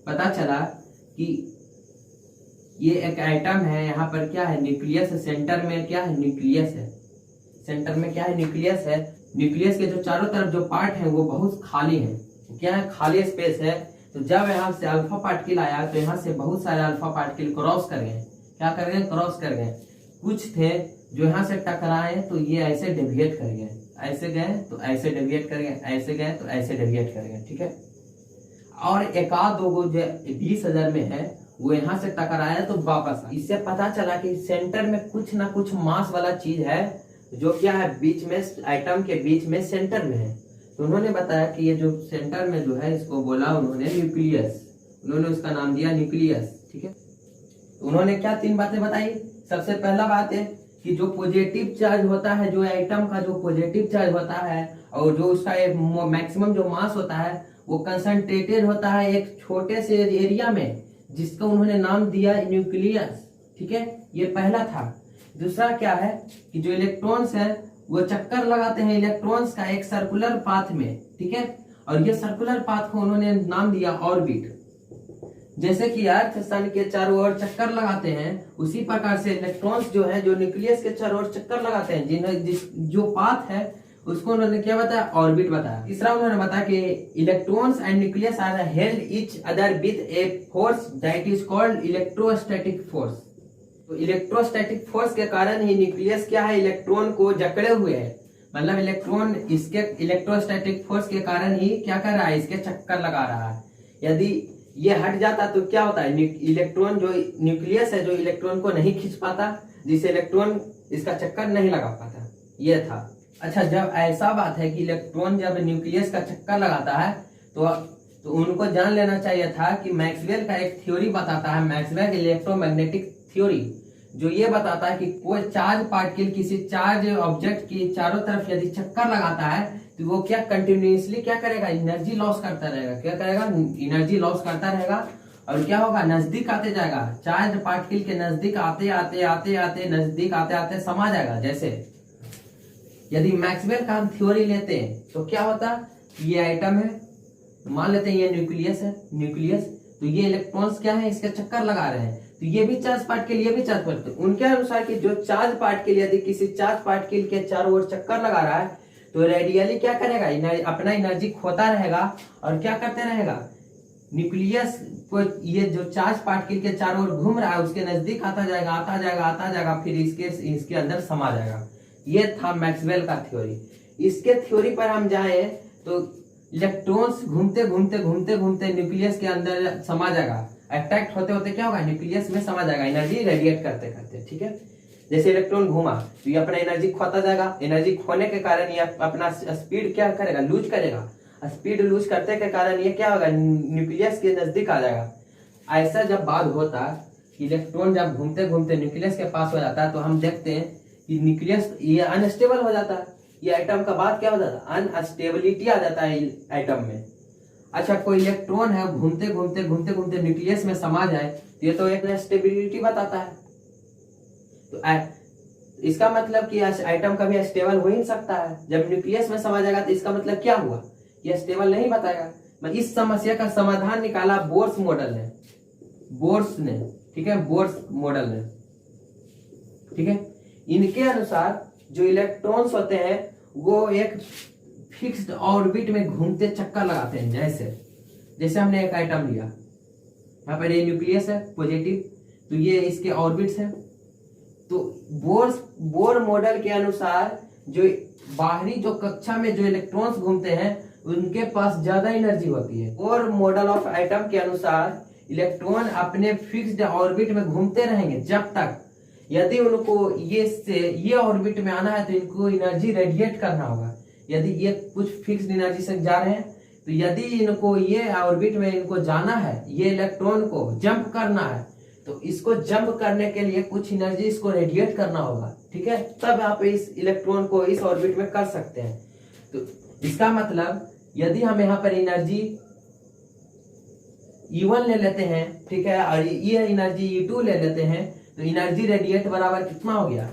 A: पता चला कि ये एक एटम है, यहाँ पर क्या है, न्यूक्लियस है, सेंटर में क्या है, न्यूक्लियस है, सेंटर में क्या है, न्यूक्लियस है। न्यूक्लियस के जो चारों तरफ जो पार्ट है वो बहुत खाली है, क्या है, खाली स्पेस है। तो जब यहाँ से अल्फा पार्टिकल आया तो यहाँ से बहुत सारे अल्फा पार्टिकल क्रॉस कर गए, क्या कर गए, क्रॉस कर गए। कुछ थे जो यहाँ से टकराए तो ये ऐसे डेविएट कर गए, ऐसे गए तो ऐसे डेविएट कर गए, ऐसे गए तो ऐसे डेविएट कर गए, ठीक है। और एक आध दो जो 20,000 में है वो यहाँ से टकराया तो वापस। इससे पता चला कि सेंटर में कुछ ना कुछ मास वाला चीज है जो क्या है, बीच में एटम के बीच में सेंटर में है। तो उन्होंने बताया कि ये जो सेंटर में जो है इसको बोला उन्होंने न्यूक्लियस, उन्होंने उसका नाम दिया न्यूक्लियस, ठीक है। तो उन्होंने क्या 3 बातें बताई। सबसे पहला बात है कि जो पॉजिटिव चार्ज होता है, जो एटम का जो पॉजिटिव चार्ज होता है और जो उसका एक मैक्सिमम जो मास होता है वो कंसंट्रेटेड होता है एक छोटे से एरिया में, जिसका उन्होंने नाम दिया न्यूक्लियस, ठीक है। ये पहला था। दूसरा क्या है कि जो इलेक्ट्रॉन्स है वो चक्कर लगाते हैं इलेक्ट्रॉन्स का एक सर्कुलर पाथ में, ठीक है। और ये सर्कुलर पाथ को उन्होंने नाम दिया ऑर्बिट। जैसे कि अर्थ सन के चारों ओर चक्कर लगाते हैं उसी प्रकार से इलेक्ट्रॉन्स जो है जो न्यूक्लियस के चारों ओर चक्कर लगाते हैं, जो पाथ है उसको उन्होंने क्या बताया, ऑर्बिट बताया। तीसरा उन्होंने बताया कि electrons and nucleus are held each other with a force that is called electrostatic force. तो इलेक्ट्रोस्टैटिक फोर्स के कारण ही न्यूक्लियस क्या है, इलेक्ट्रॉन को जकड़े हुए है। मतलब इलेक्ट्रॉन इसके इलेक्ट्रोस्टैटिक फोर्स के कारण ही क्या कर रहा है, इसके चक्कर लगा रहा है। यदि ये हट जाता तो क्या होता है, इलेक्ट्रॉन जो न्यूक्लियस है जो इलेक्ट्रॉन को नहीं खींच पाता, जिससे इलेक्ट्रॉन इसका चक्कर नहीं लगा पाता, ये था। अच्छा, जब ऐसा बात है कि इलेक्ट्रॉन जब न्यूक्लियस का चक्कर लगाता है तो उनको जान लेना चाहिए था कि मैक्सवेल का एक थ्योरी बताता है, मैक्सवेल इलेक्ट्रोमैग्नेटिक थ्योरी, जो ये बताता है कि कोई चार्ज पार्टिकल किसी चार्ज ऑब्जेक्ट की चारों तरफ यदि चक्कर लगाता है तो वो क्या कंटिन्यूअसली क्या करेगा, एनर्जी लॉस करता रहेगा। क्या करेगा, एनर्जी लॉस करता रहेगा और क्या होगा, नजदीक आते जाएगा, चार्ज पार्टिकल के नजदीक आते आते आते आते नजदीक आते आते समा जाएगा। जैसे यदि मैक्सवेल का हम थ्योरी लेते हैं तो क्या होता, ये आइटम है, मान लेते हैं ये न्यूक्लियस है, न्यूक्लियस, तो ये इलेक्ट्रॉन्स क्या है, इसके चक्कर लगा रहे हैं। तो ये भी चार्ज पार्टिकल, ये भी चार्ज पार्टिकल। उनके अनुसार कि जो चार्ज पार्टिकल यदि किसी चार्ज पार्टिकल के चारों ओर चक्कर लगा रहा है तो रेडियली क्या करेगा, अपना एनर्जी खोता रहेगा और क्या करते रहेगा, न्यूक्लियस को ये जो चार्ज पार्टिकल के चारों ओर घूम रहा है उसके नजदीक आता जाएगा आता जाएगा आता जाएगा, फिर इसके अंदर समा जाएगा। ये था मैक्सवेल का थ्योरी। इसके थ्योरी पर हम जाए तो इलेक्ट्रॉन्स घूमते घूमते घूमते घूमते न्यूक्लियस के अंदर समा जाएगा, अट्रैक्ट होते होते क्या होगा, न्यूक्लियस में समा जाएगा, एनर्जी रेडिएट करते करते। ठीक है, जैसे इलेक्ट्रॉन घूमा तो ये अपना एनर्जी खोता जाएगा, एनर्जी खोने के कारण ये अपना स्पीड क्या करेगा, लूज करेगा, स्पीड लूज करते के कारण ये क्या होगा, न्यूक्लियस के नजदीक आ जाएगा। ऐसा जब बात होता इलेक्ट्रॉन जब घूमते घूमते न्यूक्लियस के पास हो जाता है तो हम देखते हैं कि न्यूक्लियस ये अनस्टेबल हो जाता है, ये एटम का बाद क्या हो जाता है, अनस्टेबिलिटी आ जाता है एटम में। अच्छा, कोई इलेक्ट्रॉन है घूमते घूमते घूमते घूमते न्यूक्लियस में समा जाए तो ये तो एक स्टेबिलिटी बताता है। तो इसका मतलब कि एटम कभी स्टेबल हो ही नहीं सकता है। जब न्यूक्लियस में समा जाएगा तो इसका मतलब क्या हुआ, ये स्टेबल नहीं बताएगा। मैं इस समस्या का समाधान निकाला बोर्स मॉडल ने, बोर्स ने, ठीक है, बोर्स मॉडल ने। ठीक है, इनके अनुसार जो इलेक्ट्रॉन्स होते हैं वो एक फिक्स्ड ऑर्बिट में घूमते चक्कर लगाते हैं। जैसे हमने एक आइटम लिया, यहाँ पर ये न्यूक्लियस है पॉजिटिव, तो ये इसके ऑर्बिट्स हैं। तो बोर मॉडल के अनुसार जो बाहरी जो कक्षा में जो इलेक्ट्रॉन्स घूमते हैं उनके पास ज्यादा एनर्जी होती है। बोर मॉडल ऑफ आइटम के अनुसार इलेक्ट्रॉन अपने फिक्स्ड ऑर्बिट में घूमते रहेंगे जब तक, यदि उनको ये ऑर्बिट में आना है तो इनको एनर्जी रेडिएट करना होगा। यदि ये कुछ फिक्स्ड एनर्जी से जा रहे हैं तो यदि इनको ये ऑर्बिट में इनको जाना है, ये इलेक्ट्रॉन को जंप करना है, तो इसको जंप करने के लिए कुछ एनर्जी इसको रेडिएट करना होगा। ठीक है, तब आप इस इलेक्ट्रॉन को इस ऑर्बिट में कर सकते हैं। तो इसका मतलब यदि हम यहाँ पर एनर्जी E1 ले लेते हैं, ठीक है, और ये एनर्जी E2 ले लेते हैं, तो एनर्जी रेडिएट बराबर कितना हो गया,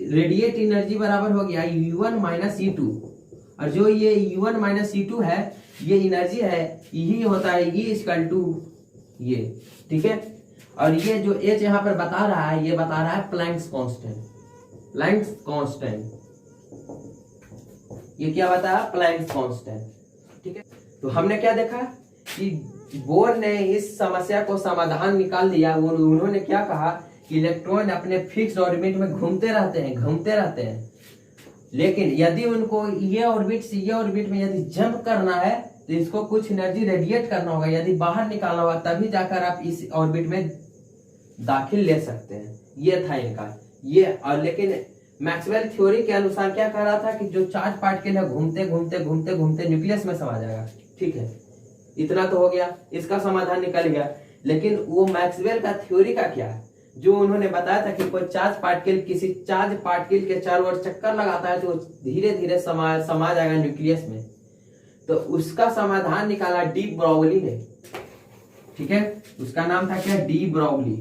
A: रेडिएट एनर्जी बराबर हो गया E1 माइनस E2। और जो ये E1 माइनस E2 है, ये एनर्जी है, यही होता है E इक्वल टू ये। ठीक है, और ये जो H यहाँ पर बता रहा है, ये बता रहा है प्लैंक्स कांस्टेंट। प्लैंक्स कांस्टेंट ये क्या बताया, प्लैंक्स कांस्टेंट। ठीक है, तो हमने क्या देखा कि बोर ने इस समस्या को समाधान निकाल दिया। उन्होंने क्या कहा कि इलेक्ट्रॉन अपने फिक्स्ड ऑर्बिट में घूमते रहते हैं, लेकिन यदि उनको ये ऑर्बिट से ये ऑर्बिट में यदि जंप करना है तो इसको कुछ एनर्जी रेडिएट करना होगा, यदि बाहर निकालना होगा तभी जाकर आप इस ऑर्बिट में दाखिल ले सकते हैं। ये था इनका ये। और लेकिन मैक्सवेल थ्योरी के अनुसार क्या कह रहा था कि जो चार्ज पार्टिकल है घूमते घूमते घूमते घूमते न्यूक्लियस में समा जाएगा। ठीक है, इतना तो हो गया, इसका समाधान निकल गया। लेकिन वो मैक्सवेल का थ्योरी का क्या है, जो उन्होंने बताया था कि कोई चार्ज पार्टिकल किसी चार्ज पार्टिकल के चारों ओर चक्कर लगाता है तो धीरे धीरे समा जाएगा न्यूक्लियस में। तो उसका समाधान निकाला डी ब्रॉगली ने। ठीक है, उसका नाम था क्या, डी ब्रॉगली।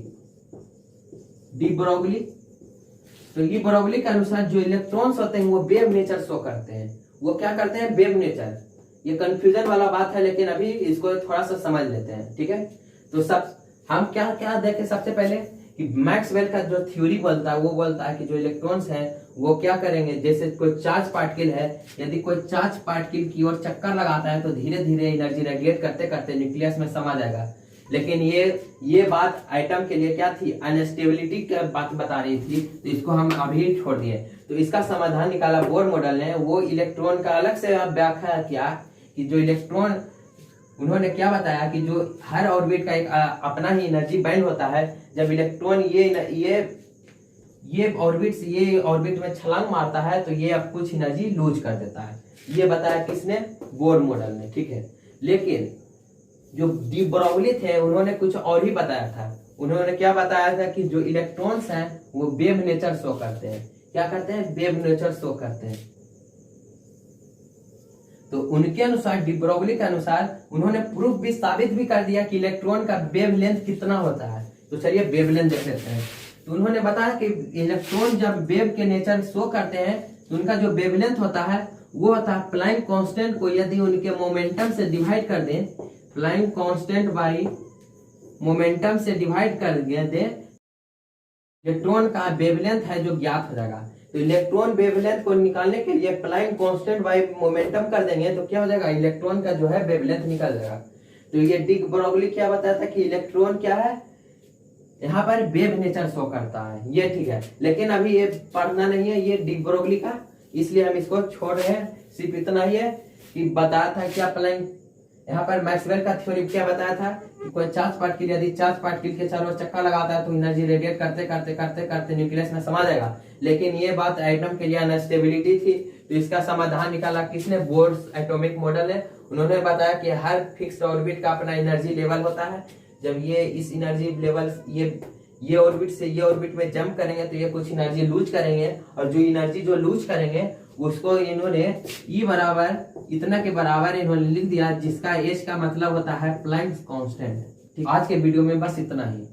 A: तो ये ब्रॉगली के अनुसार जो इलेक्ट्रॉन्स होते हैं वो वेव नेचर शो करते हैं। वो क्या करते हैं, वेव नेचर। ये कंफ्यूजन वाला बात है, लेकिन अभी इसको थोड़ा सा समझ लेते हैं। ठीक है, तो सब हम क्या क्या देखें, सबसे पहले कि मैक्सवेल का जो थ्योरी बोलता है वो बोलता है कि जो इलेक्ट्रॉन्स हैं वो क्या करेंगे, जैसे कोई चार्ज पार्टिकल है, यदि कोई चार्ज पार्टिकल की ओर चक्कर लगाता है तो धीरे धीरे एनर्जी रेडिएट करते करते न्यूक्लियस में समा जाएगा। लेकिन ये बात आइटम के लिए क्या थी, अनस्टेबिलिटी की बात बता रही थी, तो इसको हम अभी छोड़ दिए। तो इसका समाधान निकाला बोर मॉडल ने। वो इलेक्ट्रॉन का अलग से व्याख्या किया कि जो इलेक्ट्रॉन, उन्होंने क्या बताया कि जो हर ऑर्बिट का एक अपना ही एनर्जी बैंड होता है। जब इलेक्ट्रॉन ये ऑर्बिट में छलांग मारता है तो ये अब कुछ एनर्जी लूज कर देता है। ये बताया किसने, बोर मॉडल ने। ठीक है, लेकिन जो डी ब्रॉगली थे उन्होंने कुछ और ही बताया था। उन्होंने क्या बताया था कि जो इलेक्ट्रॉन्स हैं वो वेव नेचर शो करते हैं। क्या करते हैं, वेव नेचर शो करते हैं। तो उनके अनुसार, डी ब्रॉगली के अनुसार, उन्होंने प्रूफ भी, साबित भी कर दिया कि इलेक्ट्रॉन का वेव लेंथ कितना होता है। तो चलिए वेव लेंथ देख लेते हैं। तो उन्होंने बताया कि इलेक्ट्रॉन जब वेव के नेचर शो करते हैं तो उनका जो वेव लेंथ होता है वो होता है प्लैंक कांस्टेंट को यदि उनके मोमेंटम से डिवाइड कर दें, प्लैंक कांस्टेंट बाई मोमेंटम से डिवाइड कर दे, इलेक्ट्रॉन का वेवलेंथ है जो ज्ञात हो जाएगा। तो इलेक्ट्रॉन वेवलेंथ को निकालने के लिए प्लाइंग कांस्टेंट बाय मोमेंटम कर देंगे तो क्या हो जाएगा, इलेक्ट्रॉन का जो है वेवलेंथ निकल जाएगा। तो ये डी ब्रोगली क्या बताया था कि इलेक्ट्रॉन क्या है, यहाँ पर वेव नेचर शो करता है, ये ठीक है। लेकिन अभी ये पढ़ना नहीं है ये डी ब्रोगली का, इसलिए हम इसको छोड़ रहे हैं। सिर्फ इतना ही है कि बताया था क्या प्लाइंग, यहाँ पर मैक्सवेल का थ्योरी क्या बताया था कि कोई चार्ज पार्टिकल यदि चार्ज पार्टिकल के चारों चक्का लगाता है तो एनर्जी रेडिएट करते करते करते करते न्यूक्लियस में समा जाएगा। लेकिन ये बात एटम के लिए अनस्टेबिलिटी थी, तो इसका समाधान निकाला किसने, बोर्स एटॉमिक मॉडल है। उन्होंने बताया कि हर फिक्स ऑर्बिट का अपना एनर्जी लेवल होता है। जब ये इस एनर्जी लेवल ये ऑर्बिट से ये ऑर्बिट में जंप करेंगे तो ये कुछ एनर्जी लूज करेंगे, और जो एनर्जी जो लूज करेंगे उसको इन्होंने E बराबर इतना के बराबर इन्होंने लिख दिया, जिसका एच का मतलब होता है प्लैंक्स कांस्टेंट। आज के वीडियो में बस इतना ही।